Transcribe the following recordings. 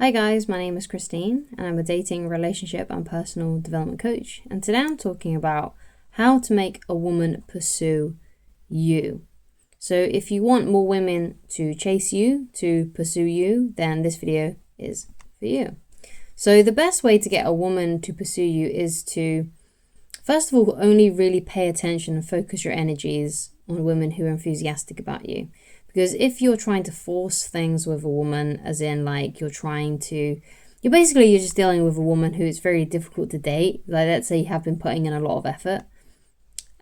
Hi guys, my name is Christine and I'm a dating, relationship and personal development coach, and today I'm talking about how to make a woman pursue you. So if you want more women to chase you, to pursue you, then this video is for you. So the best way to get a woman to pursue you is to, first of all, only really pay attention and focus your energies on women who are enthusiastic about you. Because if you're trying to force things with a woman, as in like you're just dealing with a woman who it's very difficult to date. Like let's say you have been putting in a lot of effort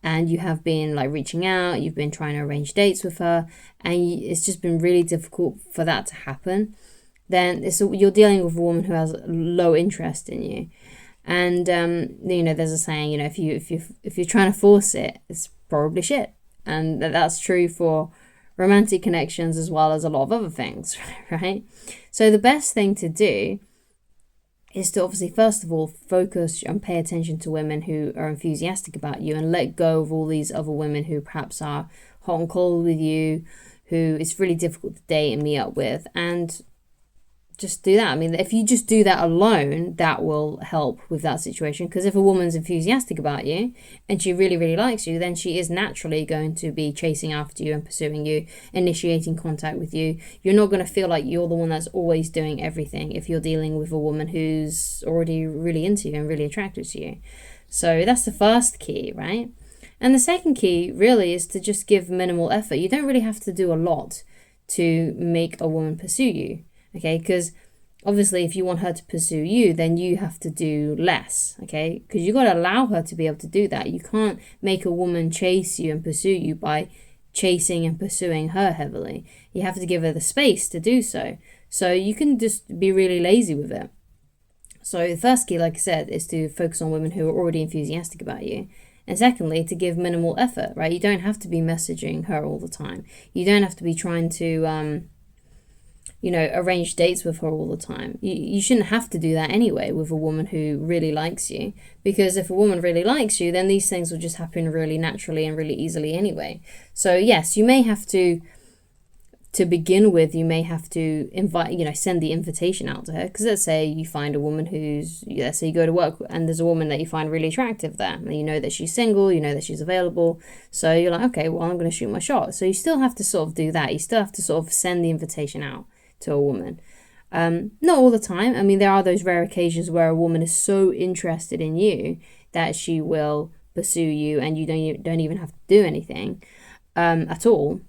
and you have been like reaching out, you've been trying to arrange dates with her, and it's just been really difficult for that to happen. Then you're dealing with a woman who has low interest in you. And there's a saying, if you're trying to force it, it's probably shit. And that's true for romantic connections as well as a lot of other things, right? So the best thing to do is to obviously, first of all, focus and pay attention to women who are enthusiastic about you and let go of all these other women who perhaps are hot and cold with you, who it's really difficult to date and meet up with, and just do that. I mean, if you just do that alone, that will help with that situation. Because if a woman's enthusiastic about you and she really, really likes you, then she is naturally going to be chasing after you and pursuing you, initiating contact with you. You're not going to feel like you're the one that's always doing everything if you're dealing with a woman who's already really into you and really attracted to you. So that's the first key, right? And the second key really is to just give minimal effort. You don't really have to do a lot to make a woman pursue you. Okay, because obviously if you want her to pursue you, then you have to do less, okay? Because you got to allow her to be able to do that. You can't make a woman chase you and pursue you by chasing and pursuing her heavily. You have to give her the space to do so. So you can just be really lazy with it. So the first key, like I said, is to focus on women who are already enthusiastic about you. And secondly, to give minimal effort, right? You don't have to be messaging her all the time. You don't have to be trying to arrange dates with her all the time. You shouldn't have to do that anyway with a woman who really likes you, because if a woman really likes you, then these things will just happen really naturally and really easily anyway. So yes, you may have to begin with, you may have to send the invitation out to her. Because let's say you find a woman let's say you go to work and there's a woman that you find really attractive there, and you know that she's single, you know that she's available, so you're like, okay, well, I'm going to shoot my shot. So you still have to sort of do that. You still have to sort of send the invitation out to a woman. Not all the time. I mean, there are those rare occasions where a woman is so interested in you that she will pursue you and you don't even have to do anything at all.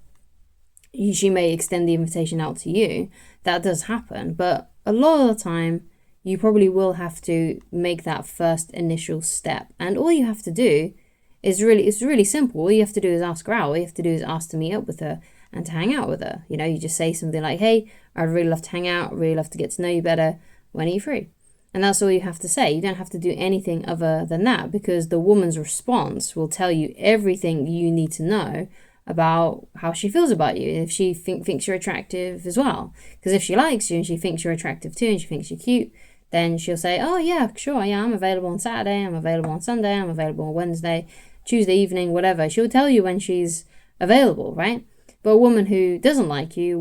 She may extend the invitation out to you. That does happen, but a lot of the time you probably will have to make that first initial step, and all you have to do is it's really simple. All you have to do is ask her out. All you have to do is ask to meet up with her and to hang out with her. You just say something like, hey, I'd really love to hang out, I'd really love to get to know you better. When are you free? And that's all you have to say. You don't have to do anything other than that, because the woman's response will tell you everything you need to know about how she feels about you, if she thinks you're attractive as well. Because if she likes you and she thinks you're attractive too and she thinks you're cute, then she'll say, oh yeah, sure, yeah, I'm available on Saturday, I'm available on Sunday, I'm available on Wednesday, Tuesday evening, whatever. She'll tell you when she's available, right? But a woman who doesn't like you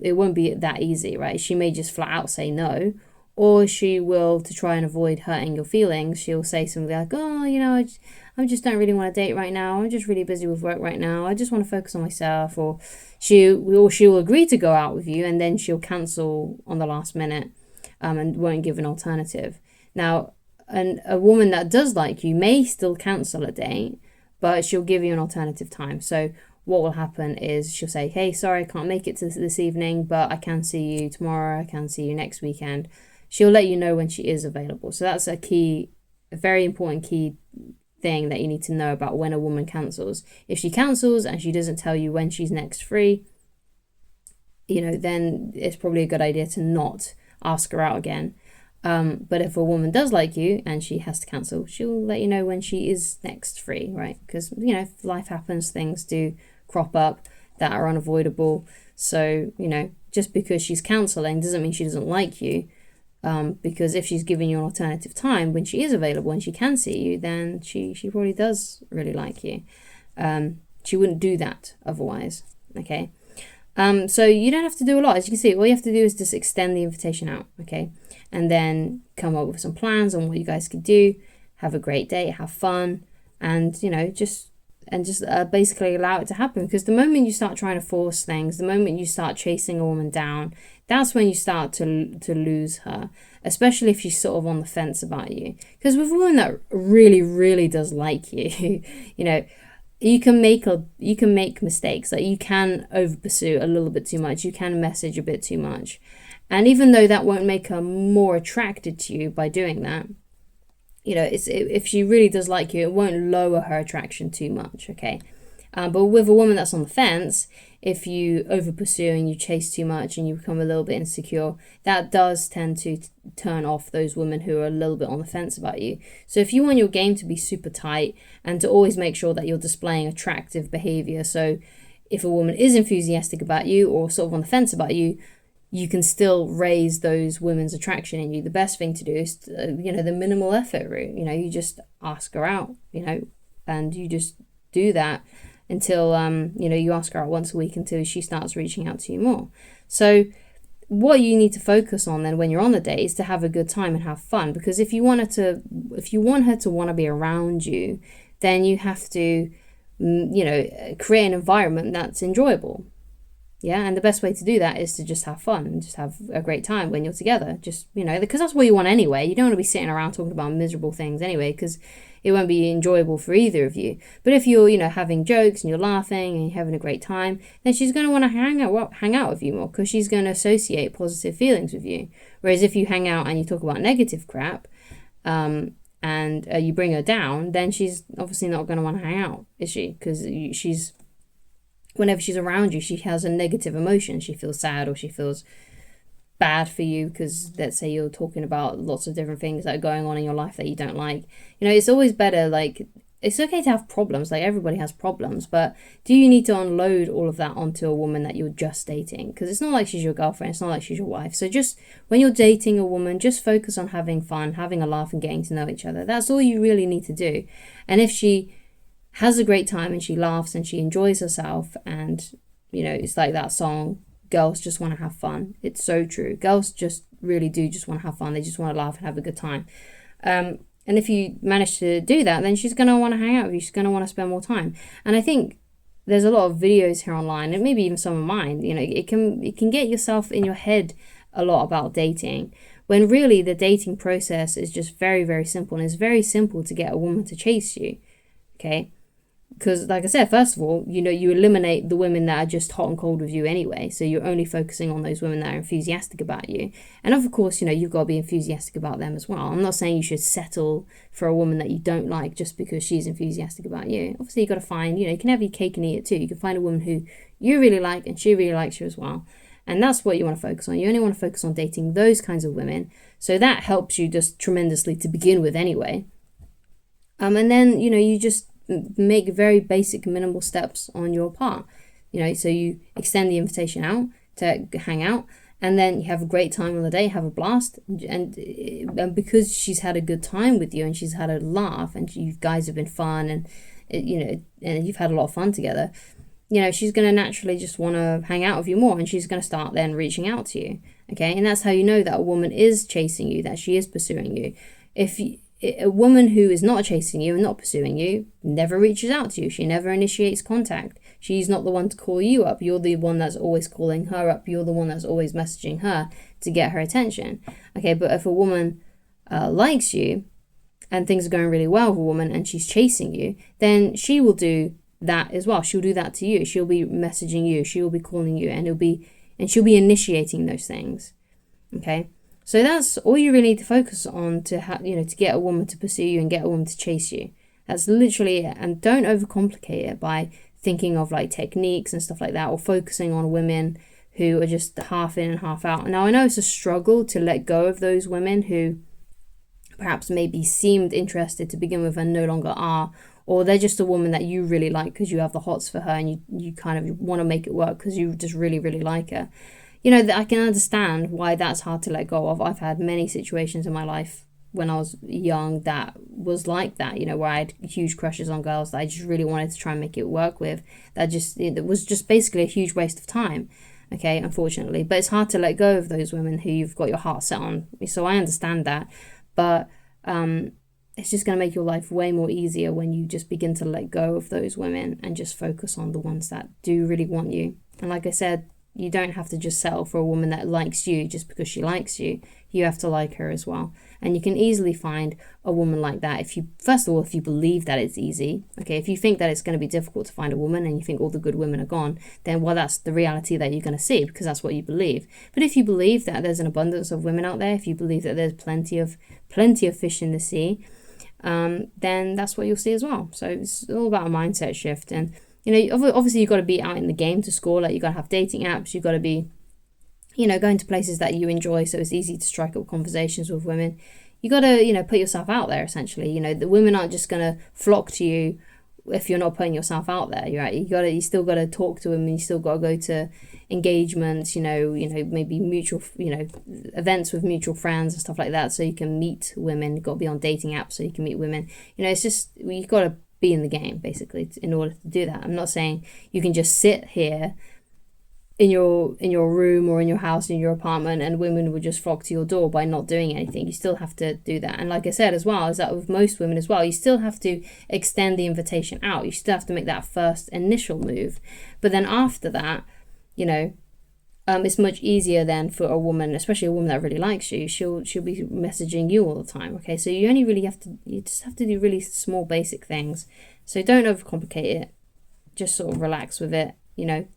it won't be that easy, right? She may just flat out say no, or she will, to try and avoid hurting your feelings, she'll say something like, oh, I just don't really want to date right now. I'm just really busy with work right now. I just want to focus on myself. Or she'll agree to go out with you, and then she'll cancel on the last minute and won't give an alternative. Now, a woman that does like you may still cancel a date, but she'll give you an alternative time. So what will happen is she'll say, hey, sorry, I can't make it to this evening, but I can see you tomorrow, I can see you next weekend. She'll let you know when she is available. So that's a very important key thing that you need to know about when a woman cancels. If she cancels and she doesn't tell you when she's next free, then it's probably a good idea to not ask her out again. But if a woman does like you and she has to cancel, she'll let you know when she is next free, right? Because, if life happens, things do crop up that are unavoidable. So, just because she's cancelling doesn't mean she doesn't like you. Because if she's giving you an alternative time when she is available and she can see you, then she probably does really like you. She wouldn't do that otherwise, okay? So you don't have to do a lot. As you can see, all you have to do is just extend the invitation out, okay? And then come up with some plans on what you guys could do. Have a great day, have fun, and, you know, just basically allow it to happen. Because the moment you start trying to force things, the moment you start chasing a woman down, that's when you start to lose her, especially if she's sort of on the fence about you. Because with a woman that really, really does like you, you know, you can make mistakes. Like, you can over pursue a little bit too much. You can message a bit too much. And even though that won't make her more attracted to you by doing that, you know, if she really does like you, it won't lower her attraction too much, okay? But with a woman that's on the fence, if you over pursue and you chase too much and you become a little bit insecure, that does tend to turn off those women who are a little bit on the fence about you. So if you want your game to be super tight and to always make sure that you're displaying attractive behavior, so if a woman is enthusiastic about you or sort of on the fence about you, you can still raise those women's attraction in you. The best thing to do is, you know, the minimal effort route. You know, you just ask her out, you know, and you just do that until, you know, you ask her out once a week until she starts reaching out to you more. So what you need to focus on then when you're on the date is to have a good time and have fun. Because if you want her to want to be around you, then you have to, you know, create an environment that's enjoyable. Yeah, and the best way to do that is to just have fun and just have a great time when you're together. Just, you know, because that's what you want anyway. You don't want to be sitting around talking about miserable things anyway, because it won't be enjoyable for either of you. But if you're, you know, having jokes and you're laughing and you're having a great time, then she's going to want to hang out with you more, because she's going to associate positive feelings with you. Whereas if you hang out and you talk about negative crap, and you bring her down, then she's obviously not going to want to hang out, is she? Because whenever she's around you, she has a negative emotion. She feels sad, or she feels bad for you because, let's say, you're talking about lots of different things that are going on in your life that you don't like. You know, it's always better, like, it's okay to have problems. Like, everybody has problems, but do you need to unload all of that onto a woman that you're just dating? Because it's not like she's your girlfriend. It's not like she's your wife. So just when you're dating a woman, just focus on having fun, having a laugh, and getting to know each other. That's all you really need to do. And if she has a great time and she laughs and she enjoys herself, and, you know, it's like that song, girls just want to have fun. It's so true. Girls just really do just want to have fun. They just want to laugh and have a good time. And if you manage to do that, then she's going to want to hang out with you. She's going to want to spend more time. And I think there's a lot of videos here online, and maybe even some of mine, you know, it can get yourself in your head a lot about dating, when really the dating process is just very, very simple. And it's very simple to get a woman to chase you, okay? Because, like I said, first of all, you know, you eliminate the women that are just hot and cold with you anyway. So you're only focusing on those women that are enthusiastic about you. And of course, you know, you've got to be enthusiastic about them as well. I'm not saying you should settle for a woman that you don't like just because she's enthusiastic about you. Obviously, you've got to find, you know, you can have your cake and eat it too. You can find a woman who you really like and she really likes you as well. And that's what you want to focus on. You only want to focus on dating those kinds of women. So that helps you just tremendously to begin with anyway. And then, you know, you just make very basic minimal steps on your part, you know, so you extend the invitation out to hang out, and then you have a great time on the day, have a blast, and because she's had a good time with you and she's had a laugh and you guys have been fun, and, you know, and you've had a lot of fun together, you know, she's going to naturally just want to hang out with you more, and she's going to start then reaching out to you, okay? And that's how you know that a woman is chasing you, that she is pursuing you. A woman who is not chasing you and not pursuing you never reaches out to you. She never initiates contact. She's not the one to call you up. You're the one that's always calling her up. You're the one that's always messaging her to get her attention. Okay, but if a woman likes you and things are going really well with a woman and she's chasing you, then she will do that as well. She'll do that to you. She'll be messaging you. She'll be calling you, and she'll be initiating those things. Okay. So that's all you really need to focus on to to get a woman to pursue you and get a woman to chase you. That's literally it. And don't overcomplicate it by thinking of like techniques and stuff like that, or focusing on women who are just half in and half out. Now, I know it's a struggle to let go of those women who perhaps maybe seemed interested to begin with and no longer are, or they're just a woman that you really like because you have the hots for her and you kind of want to make it work because you just really, really like her. You know, I can understand why that's hard to let go of. I've had many situations in my life when I was young that was like that, where I had huge crushes on girls that I just really wanted to try and make it work with. It was just basically a huge waste of time. Okay, unfortunately. But it's hard to let go of those women who you've got your heart set on. So I understand that. But it's just going to make your life way more easier when you just begin to let go of those women and just focus on the ones that do really want you. And like I said, you don't have to just settle for a woman that likes you just because she likes you. You have to like her as well. And you can easily find a woman like that if you believe that it's easy. Okay, if you think that it's going to be difficult to find a woman and you think all the good women are gone, then that's the reality that you're going to see because that's what you believe. But if you believe that there's an abundance of women out there, if you believe that there's plenty of fish in the sea, then that's what you'll see as well. So it's all about a mindset shift. And obviously you've got to be out in the game to score. Like, you've got to have dating apps, you've got to be going to places that you enjoy, so it's easy to strike up conversations with women. You got to put yourself out there, essentially. The women aren't just going to flock to you if you're not putting yourself out there. You're right. You still got to talk to women. You still got to go to engagements. Maybe mutual events with mutual friends and stuff like that, so you can meet women. You've got to be on dating apps so you can meet women. It's just you've got to be in the game basically in order to do that. I'm not saying you can just sit here in your room or in your house, in your apartment, and women would just flock to your door by not doing anything. You still have to do that. And like I said as well, is that with most women as well, you still have to extend the invitation out. You still have to make that first initial move. But then after that, it's much easier then for a woman, especially a woman that really likes you, she'll be messaging you all the time. Okay, so you just have to do really small basic things. So don't overcomplicate it. Just sort of relax with it.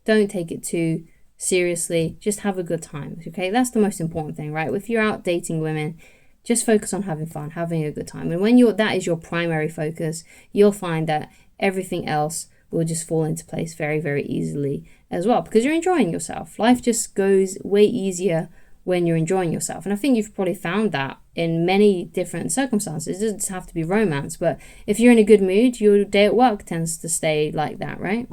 Don't take it too seriously. Just have a good time. Okay, that's the most important thing, right? If you're out dating women, just focus on having fun, having a good time. And when that is your primary focus, you'll find that everything else will just fall into place very, very easily as well, because you're enjoying yourself. Life just goes way easier when you're enjoying yourself. And I think you've probably found that in many different circumstances. It doesn't have to be romance, but if you're in a good mood, your day at work tends to stay like that, right?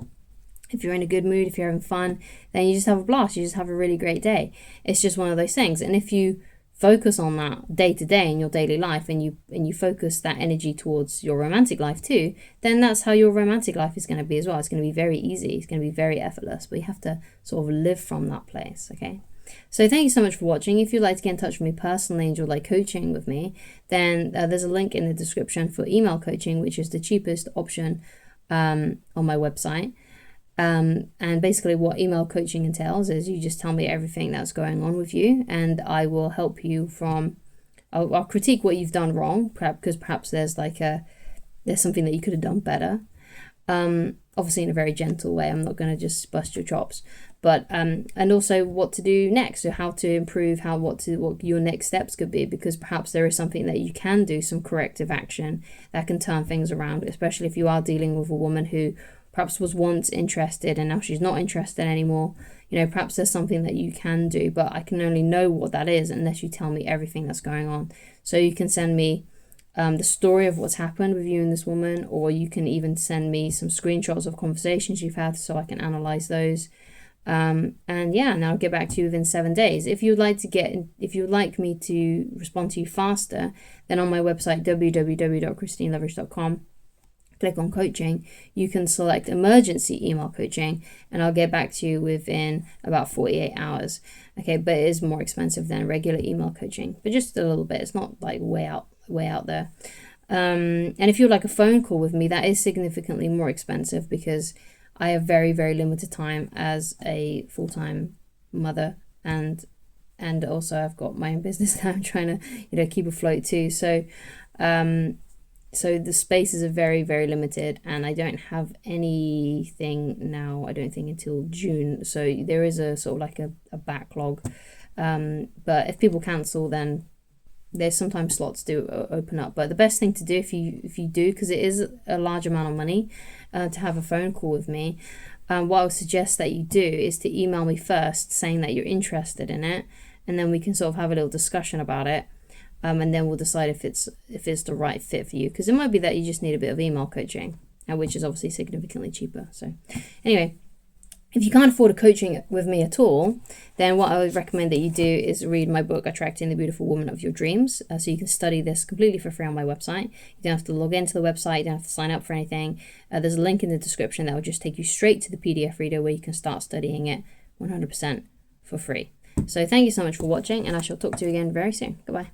If you're in a good mood, if you're having fun, then you just have a blast. You just have a really great day. It's just one of those things. And if you focus on that day to day in your daily life, and you focus that energy towards your romantic life too, then that's how your romantic life is going to be as well. It's going to be very easy. It's going to be very effortless. But you have to sort of live from that place, okay? So thank you so much for watching. If you'd like to get in touch with me personally and you'd like coaching with me, then there's a link in the description for email coaching, which is the cheapest option on my website. And basically what email coaching entails is you just tell me everything that's going on with you, and I will help you I'll critique what you've done wrong, because perhaps there's something that you could have done better. Obviously in a very gentle way. I'm not going to just bust your chops, but and also what to do next, or how to improve, what your next steps could be, because perhaps there is something that you can do, some corrective action that can turn things around, especially if you are dealing with a woman who perhaps was once interested and now she's not interested anymore. Perhaps there's something that you can do, but I can only know what that is unless you tell me everything that's going on. So you can send me the story of what's happened with you and this woman, or you can even send me some screenshots of conversations you've had so I can analyze those. And I'll get back to you within 7 days. If you'd like me to respond to you faster, then on my website www.christineloveridge.com, click on coaching, you can select emergency email coaching, and I'll get back to you within about 48 hours. Okay, but it is more expensive than regular email coaching, but just a little bit. It's not like way out there. And if you'd like a phone call with me, that is significantly more expensive, because I have very, very limited time as a full-time mother, and also I've got my own business that I'm trying to keep afloat too. So the spaces are very, very limited, and I don't have anything now, I don't think, until June. So there is a sort of like a backlog. But if people cancel, then there's sometimes slots do open up. But the best thing to do if you do, because it is a large amount of money to have a phone call with me, what I would suggest that you do is to email me first saying that you're interested in it, and then we can sort of have a little discussion about it. And then we'll decide if it's the right fit for you, because it might be that you just need a bit of email coaching, which is obviously significantly cheaper. So anyway, If you can't afford a coaching with me at all, then what I would recommend that you do is read my book, Attracting the Beautiful Woman of Your Dreams. So you can study this completely for free on my website. You don't have to log into the website, you don't have to sign up for anything. There's a link in the description that will just take you straight to the PDF reader where you can start studying it 100% for free. So thank you so much for watching, and I shall talk to you again very soon. Goodbye.